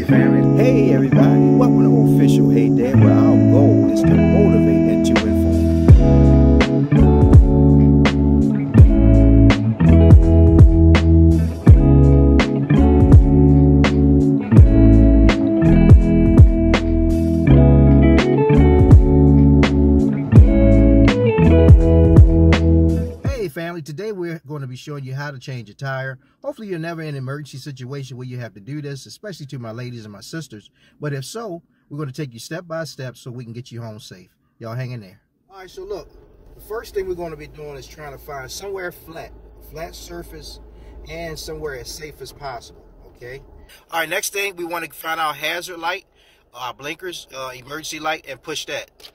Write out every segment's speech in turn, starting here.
family. Hey everybody, welcome to Official Hey Dad, where our goal is to motivate and to inform. Family, today we're going to be showing you how to change a tire. Hopefully you're never in an emergency situation where you have to do this, especially to my ladies and my sisters. But if so, we're going to take you step by step so we can get you home safe. Y'all hang in there. All right, so look, the first thing we're going to be doing is trying to find somewhere flat surface, and somewhere as safe as possible, okay? All right, next thing, we want to find our hazard light, our blinkers, emergency light, and push that.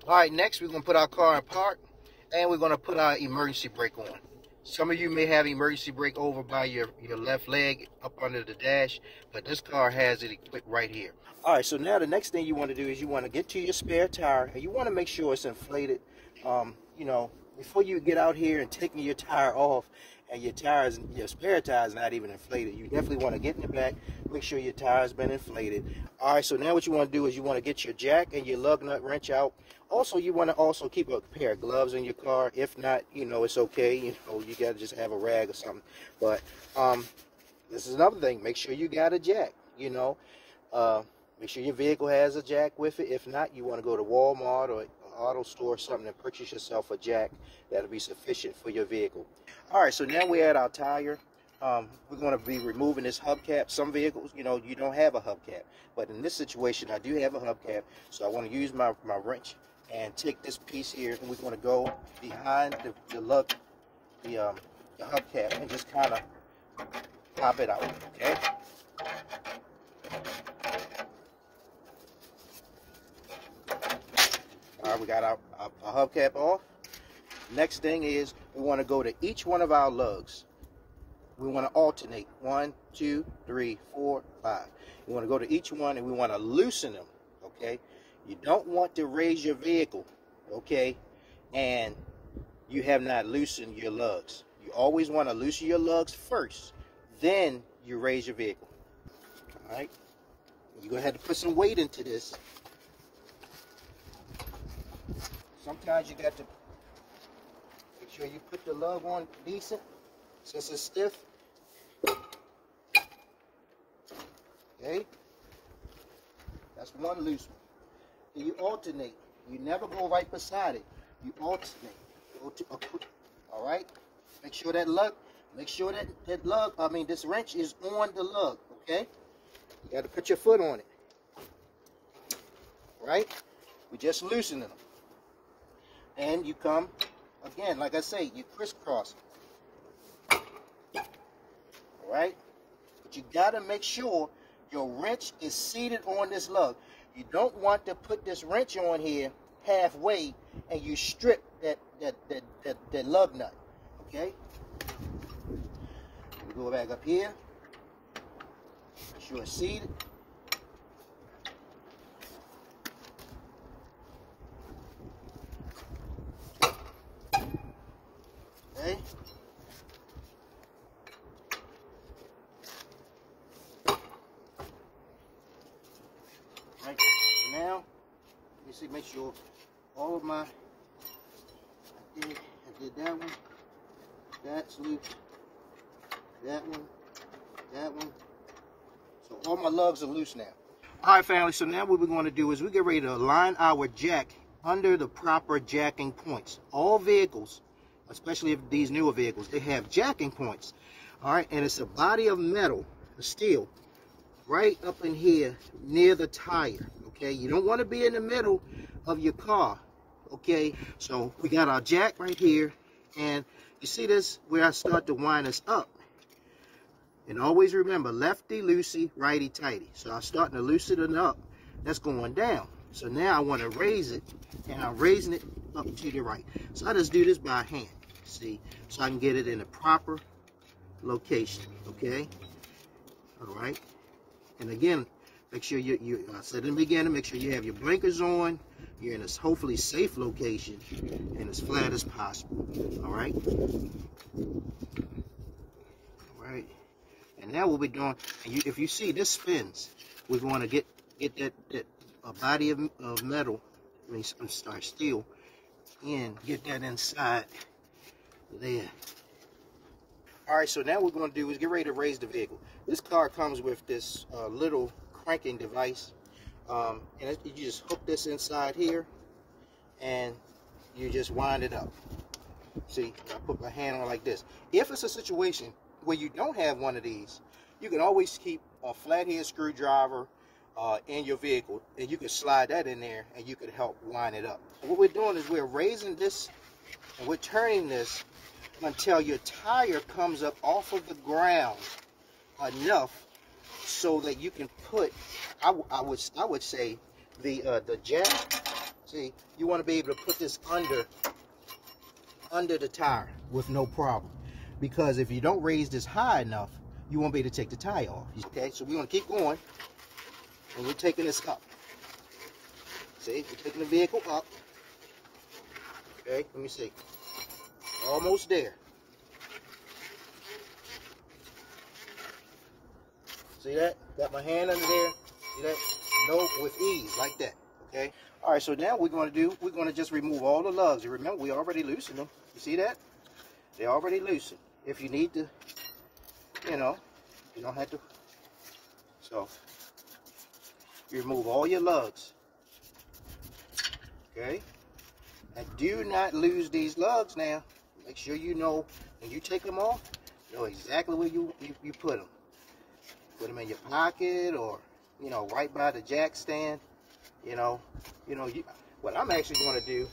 All right, next we're going to put our car in park, and we're going to put our emergency brake on. Some of you may have emergency brake over by your left leg up under the dash, but this car has it equipped right here. All right, so now the next thing you want to do is you want to get to your spare tire, and you want to make sure it's inflated. You know, before you get out here and taking your tire off, and your spare tire is not even inflated, you definitely want to get in the back, make sure your tire has been inflated. All right, so now what you want to do is you want to get your jack and your lug nut wrench out. Also, you want to keep a pair of gloves in your car. If not, you know, it's okay. You know, you got to just have a rag or something. But this is another thing. Make sure you got a jack, you know. Make sure your vehicle has a jack with it. If not, you want to go to Walmart or auto store or something and purchase yourself a jack that'll be sufficient for your vehicle. All right, so now we're at our tire. We're going to be removing this hubcap. Some vehicles, you know, you don't have a hubcap, but in this situation I do have a hubcap, so I want to use my wrench and take this piece here, and we're going to go behind the hubcap and just kind of pop it out, okay? All right, we got our hubcap off. Next thing is we want to go to each one of our lugs. We want to alternate 1, 2, 3, 4, 5. We want to go to each one and we want to loosen them, okay? You don't want to raise your vehicle, okay, and you have not loosened your lugs. You always want to loosen your lugs first, then you raise your vehicle. All right, you're going to have to put some weight into this. Sometimes you got to make sure you put the lug on decent, since it's stiff. Okay, that's one loose one. You alternate. You never go right beside it. You alternate. All right. Make sure that lug. Make sure that lug. This wrench is on the lug. Okay. You got to put your foot on it. All right. We just loosening them. And you come again, like I say, you crisscross. All right. But you got to make sure your wrench is seated on this lug. You don't want to put this wrench on here halfway and you strip that lug nut. Okay? We go back up here. Make sure it's seated. Okay? Right, so now, let me see, make sure all of my, I did that one, that's loose, that one, so all my lugs are loose now. All right, family, so now what we're going to do is we get ready to align our jack under the proper jacking points. All vehicles, especially if these newer vehicles, they have jacking points, all right, and it's a body of metal, a steel, right up in here near the tire. Okay, you don't want to be in the middle of your car. Okay, so we got our jack right here, and you see this where I start to wind this up, and always remember lefty loosey, righty tighty. So I'm starting to loosen it up. That's going down. So now I want to raise it, and I'm raising it up to the right. So I just do this by hand, see, so I can get it in the proper location. Okay, all right. And again, make sure I said in the beginning, make sure you have your blinkers on, you're in a hopefully safe location, and as flat as possible. All right. All right. And now what we're doing, and if you see this spins, we're going to get that a body of metal, I mean, I'm sorry, steel, and get that inside there. All right, so now what we're going to do is get ready to raise the vehicle. This car comes with this little cranking device, and you just hook this inside here, and you just wind it up. See, I put my hand on like this. If it's a situation where you don't have one of these, you can always keep a flathead screwdriver in your vehicle, and you can slide that in there, and you can help wind it up. And what we're doing is we're raising this, and we're turning this until your tire comes up off of the ground enough so that you can put, I would say, the jack. See, you want to be able to put this under the tire with no problem, because if you don't raise this high enough, you won't be able to take the tire off. Okay, so we're going to keep going, and we're taking this up. See, we're taking the vehicle up. Okay, let me see. Almost there. See that? Got my hand under there. See that? No, with ease, like that. Okay. All right. So now we're going to just remove all the lugs. And remember, we already loosened them. You see that? They're already loosened. If you need to, you know, you don't have to. So you remove all your lugs. Okay. And do not lose these lugs now. Make sure you know when you take them off, you know exactly where you put them. Put them in your pocket, or you know, right by the jack stand. What I'm actually going to do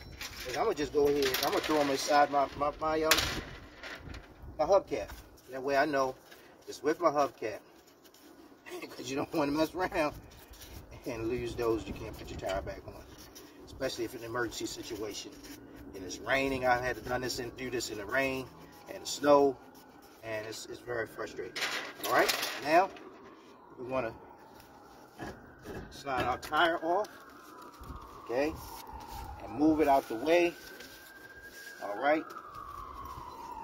is I'm gonna just go ahead. I'm gonna throw them inside my hubcap. That way I know it's with my hubcap, because you don't want to mess around and lose those. You can't put your tire back on, especially if it's an emergency situation. And it's raining. I had to do this in the rain and the snow, and it's very frustrating. All right, now we want to slide our tire off, okay, and move it out the way. All right,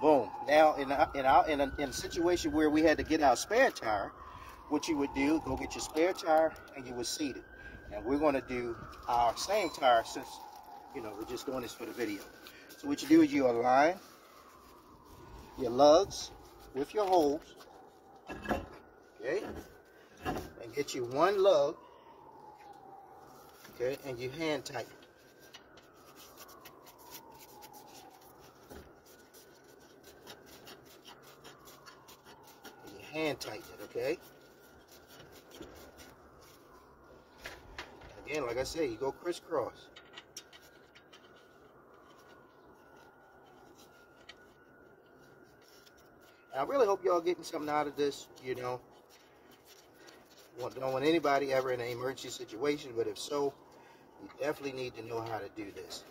boom. Now in a situation where we had to get our spare tire, what you would do, go get your spare tire and you would seat it. And we're going to do our same tire, since we're just doing this for the video. So what you do is you align your lugs with your holes, okay, and get you one lug, okay, and you hand tighten. And you hand tighten it, okay. And again, like I said, you go crisscross. I really hope y'all getting something out of this. Don't want anybody ever in an emergency situation, but if so, you definitely need to know how to do this.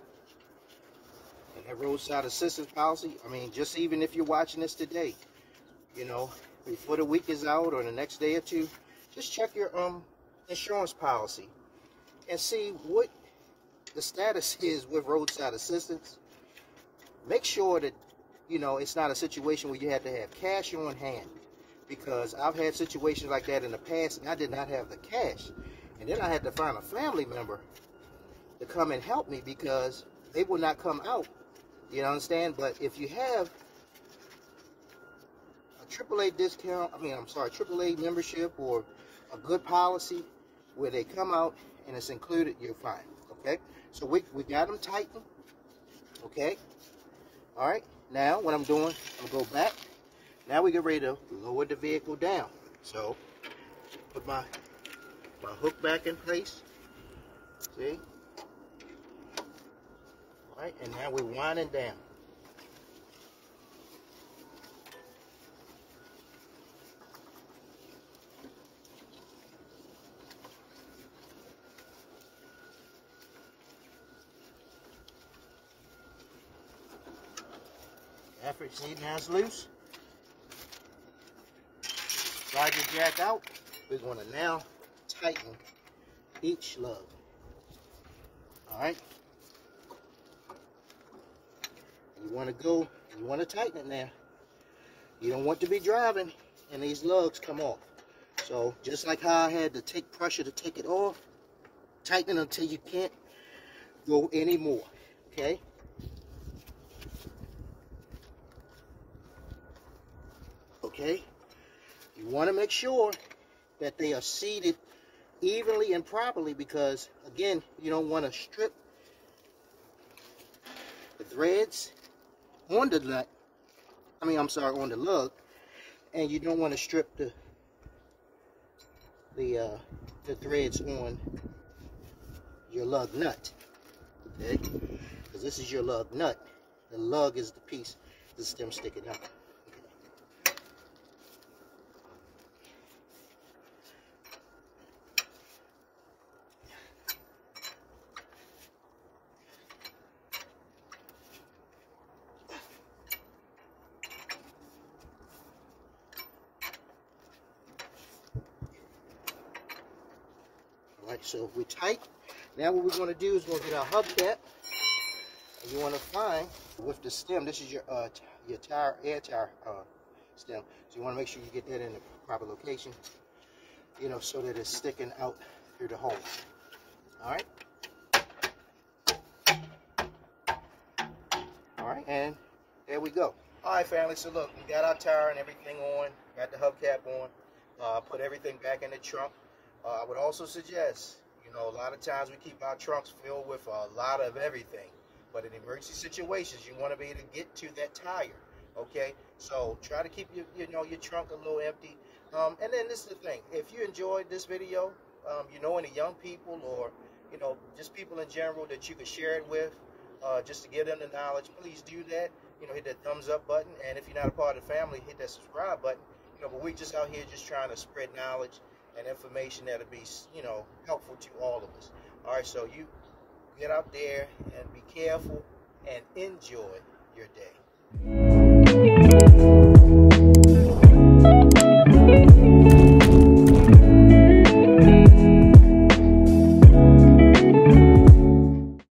And that roadside assistance policy, I mean, just even if you're watching this today, before the week is out or the next day or two, just check your insurance policy and see what the status is with roadside assistance. Make sure that it's not a situation where you have to have cash on hand, because I've had situations like that in the past, and I did not have the cash, and then I had to find a family member to come and help me because they will not come out. You understand? But if you have a AAA discount, AAA membership, or a good policy where they come out and it's included, you're fine. Okay? So we got them tightened. Okay? All right. Now, what I'm doing, I'm going to go back. Now we get ready to lower the vehicle down. So, put my hook back in place. See? All right, and now we're winding down. After see, now it's loose. Slide your jack out. We're going to now tighten each lug. All right. You want to tighten it now. You don't want to be driving and these lugs come off. So just like how I had to take pressure to take it off, tighten it until you can't go anymore. Okay. Okay. You want to make sure that they are seated evenly and properly, because again, you don't want to strip the threads on the nut. On the lug, and you don't want to strip the threads on your lug nut. Okay, because this is your lug nut. The lug is the piece, the stem sticking out. Alright, so we're tight. Now what we're going to do is we're going to get our hubcap. And you want to find with the stem, this is your tire, air tire stem. So you want to make sure you get that in the proper location, you know, so that it's sticking out through the hole. Alright. Alright, and there we go. Alright, family, so look, we got our tire and everything on, got the hubcap on, put everything back in the trunk. I would also suggest, you know, a lot of times we keep our trunks filled with a lot of everything. But in emergency situations, you want to be able to get to that tire, okay? So try to keep your trunk a little empty. And then this is the thing. If you enjoyed this video, you know any young people or, you know, just people in general that you could share it with, just to give them the knowledge, please do that. You know, hit that thumbs up button. And if you're not a part of the family, hit that subscribe button. You know, but we're just out here just trying to spread knowledge and information that'll be, you know, helpful to all of us. All right, so you get out there and be careful and enjoy your day.